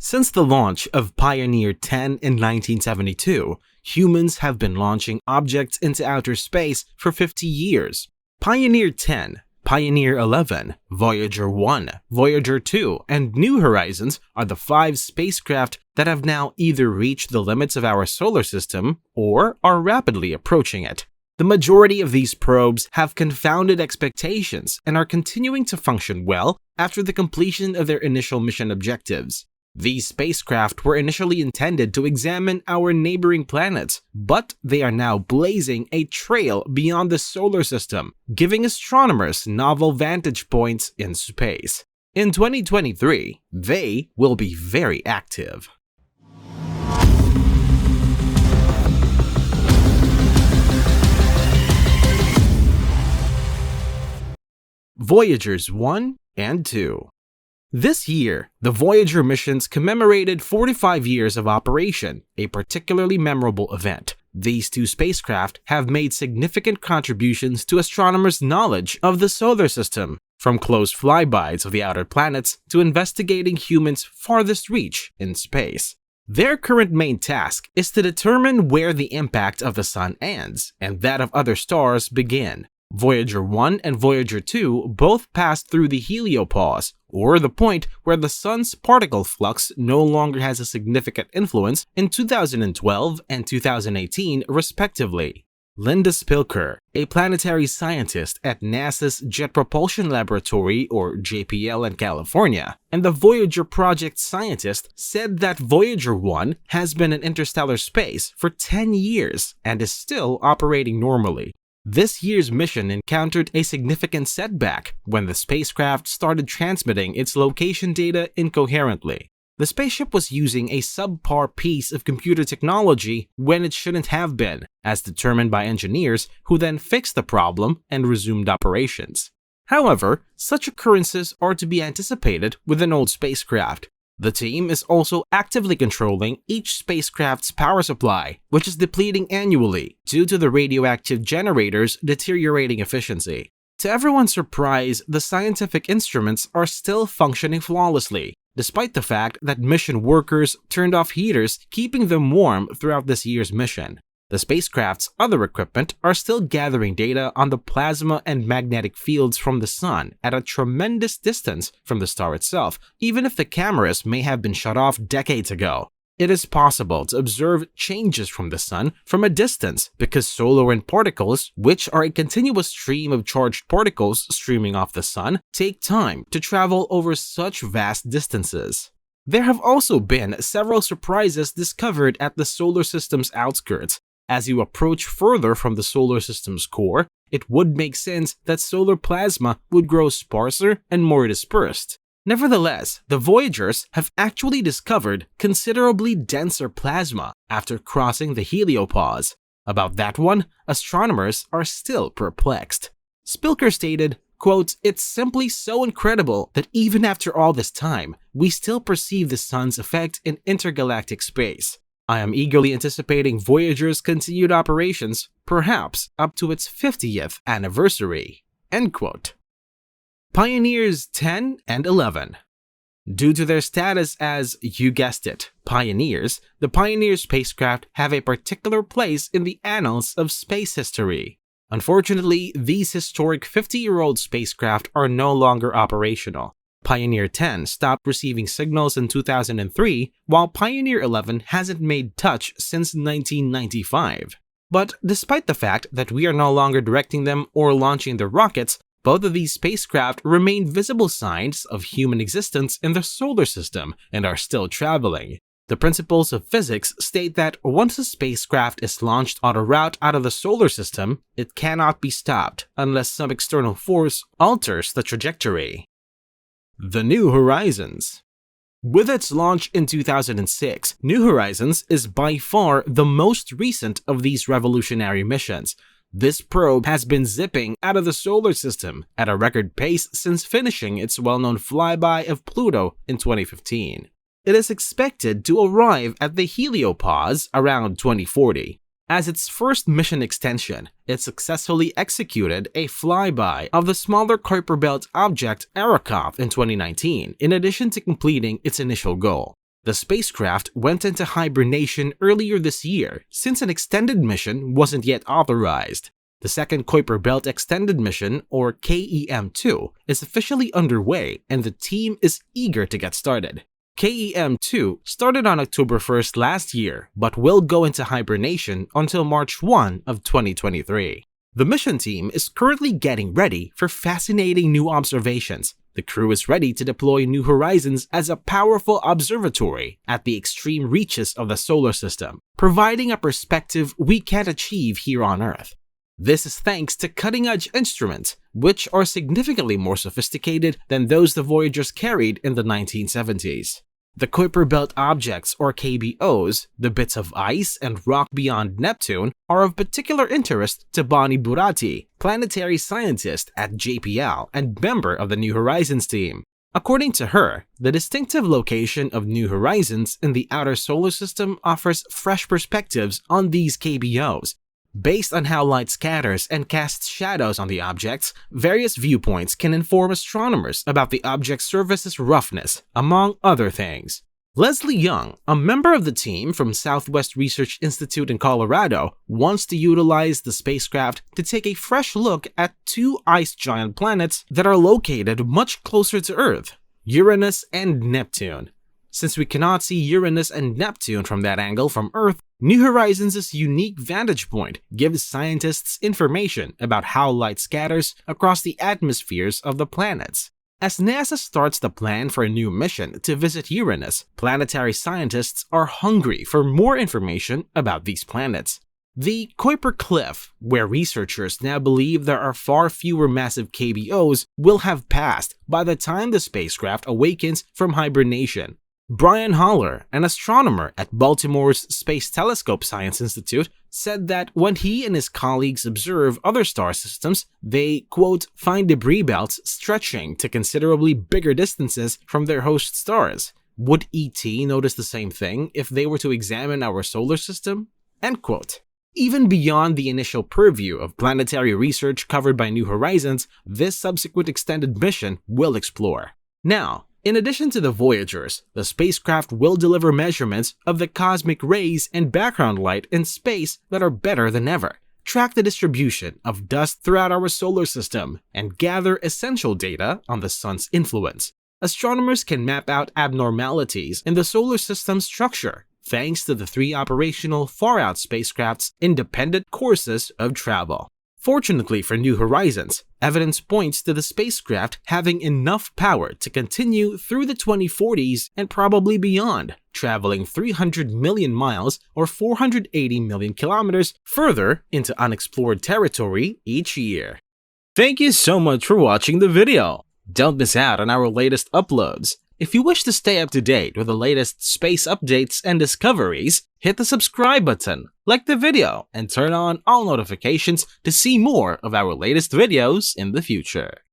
Since the launch of Pioneer 10 in 1972, humans have been launching objects into outer space for 50 years. Pioneer 10, Pioneer 11, Voyager 1, Voyager 2, and New Horizons are the 5 spacecraft that have now either reached the limits of our solar system or are rapidly approaching it. The majority of these probes have confounded expectations and are continuing to function well after the completion of their initial mission objectives. These spacecraft were initially intended to examine our neighboring planets, but they are now blazing a trail beyond the solar system, giving astronomers novel vantage points in space. In 2023, they will be very active. Voyagers 1 and 2. This year, the Voyager missions commemorated 45 years of operation, a particularly memorable event. These 2 spacecraft have made significant contributions to astronomers' knowledge of the solar system, from close flybys of the outer planets to investigating humans' farthest reach in space. Their current main task is to determine where the impact of the Sun ends and that of other stars begin. Voyager 1 and Voyager 2 both passed through the heliopause, or the point where the Sun's particle flux no longer has a significant influence, in 2012 and 2018 respectively. Linda Spilker, a planetary scientist at NASA's Jet Propulsion Laboratory or JPL in California, and the Voyager project scientist, said that Voyager 1 has been in interstellar space for 10 years and is still operating normally. This year's mission encountered a significant setback when the spacecraft started transmitting its location data incoherently. The spaceship was using a subpar piece of computer technology when it shouldn't have been, as determined by engineers who then fixed the problem and resumed operations. However, such occurrences are to be anticipated with an old spacecraft. The team is also actively controlling each spacecraft's power supply, which is depleting annually due to the radioactive generators deteriorating efficiency. To everyone's surprise, the scientific instruments are still functioning flawlessly, despite the fact that mission workers turned off heaters, keeping them warm throughout this year's mission. The spacecraft's other equipment are still gathering data on the plasma and magnetic fields from the Sun at a tremendous distance from the star itself, even if the cameras may have been shut off decades ago. It is possible to observe changes from the Sun from a distance because solar wind particles, which are a continuous stream of charged particles streaming off the Sun, take time to travel over such vast distances. There have also been several surprises discovered at the solar system's outskirts. As you approach further from the solar system's core, it would make sense that solar plasma would grow sparser and more dispersed. Nevertheless, the Voyagers have actually discovered considerably denser plasma after crossing the heliopause. About that one, astronomers are still perplexed. Spilker stated, quote, "It's simply so incredible that even after all this time, we still perceive the Sun's effect in intergalactic space. I am eagerly anticipating Voyager's continued operations, perhaps up to its 50th anniversary." End quote. Pioneers 10 and 11. Due to their status as, you guessed it, pioneers, the Pioneer spacecraft have a particular place in the annals of space history. Unfortunately, these historic 50-year-old spacecraft are no longer operational. Pioneer 10 stopped receiving signals in 2003, while Pioneer 11 hasn't made touch since 1995. But despite the fact that we are no longer directing them or launching their rockets, both of these spacecraft remain visible signs of human existence in the solar system and are still traveling. The principles of physics state that once a spacecraft is launched on a route out of the solar system, it cannot be stopped unless some external force alters the trajectory. The New Horizons. With its launch in 2006, New Horizons is by far the most recent of these revolutionary missions. This probe has been zipping out of the solar system at a record pace since finishing its well-known flyby of Pluto in 2015. It is expected to arrive at the heliopause around 2040. As its first mission extension, it successfully executed a flyby of the smaller Kuiper Belt object Arrokoth in 2019, in addition to completing its initial goal. The spacecraft went into hibernation earlier this year since an extended mission wasn't yet authorized. The second Kuiper Belt Extended Mission, or KEM-2, is officially underway and the team is eager to get started. KEM-2 started on October 1st last year, but will go into hibernation until March 1 of 2023. The mission team is currently getting ready for fascinating new observations. The crew is ready to deploy New Horizons as a powerful observatory at the extreme reaches of the solar system, providing a perspective we can't achieve here on Earth. This is thanks to cutting-edge instruments, which are significantly more sophisticated than those the Voyagers carried in the 1970s. The Kuiper Belt objects, or KBOs, the bits of ice and rock beyond Neptune, are of particular interest to Bonnie Buratti, planetary scientist at JPL and member of the New Horizons team. According to her, the distinctive location of New Horizons in the outer solar system offers fresh perspectives on these KBOs. Based on how light scatters and casts shadows on the objects, various viewpoints can inform astronomers about the object's surface's roughness, among other things. Leslie Young, a member of the team from Southwest Research Institute in Colorado, wants to utilize the spacecraft to take a fresh look at two ice giant planets that are located much closer to Earth, Uranus and Neptune. Since we cannot see Uranus and Neptune from that angle from Earth, New Horizons' unique vantage point gives scientists information about how light scatters across the atmospheres of the planets. As NASA starts the plan for a new mission to visit Uranus, planetary scientists are hungry for more information about these planets. The Kuiper Cliff, where researchers now believe there are far fewer massive KBOs, will have passed by the time the spacecraft awakens from hibernation. Brian Holler, an astronomer at Baltimore's Space Telescope Science Institute, said that when he and his colleagues observe other star systems, they, quote, find debris belts stretching to considerably bigger distances from their host stars. Would ET notice the same thing if they were to examine our solar system? End quote. Even beyond the initial purview of planetary research covered by New Horizons, this subsequent extended mission will explore. Now, in addition to the Voyagers, the spacecraft will deliver measurements of the cosmic rays and background light in space that are better than ever, track the distribution of dust throughout our solar system, and gather essential data on the sun's influence. Astronomers can map out abnormalities in the solar system's structure, thanks to the three operational far-out spacecraft's independent courses of travel. Fortunately for New Horizons, evidence points to the spacecraft having enough power to continue through the 2040s and probably beyond, traveling 300 million miles or 480 million kilometers further into unexplored territory each year. Thank you so much for watching the video. Don't miss out on our latest uploads. If you wish to stay up to date with the latest space updates and discoveries, hit the subscribe button, like the video, and turn on all notifications to see more of our latest videos in the future.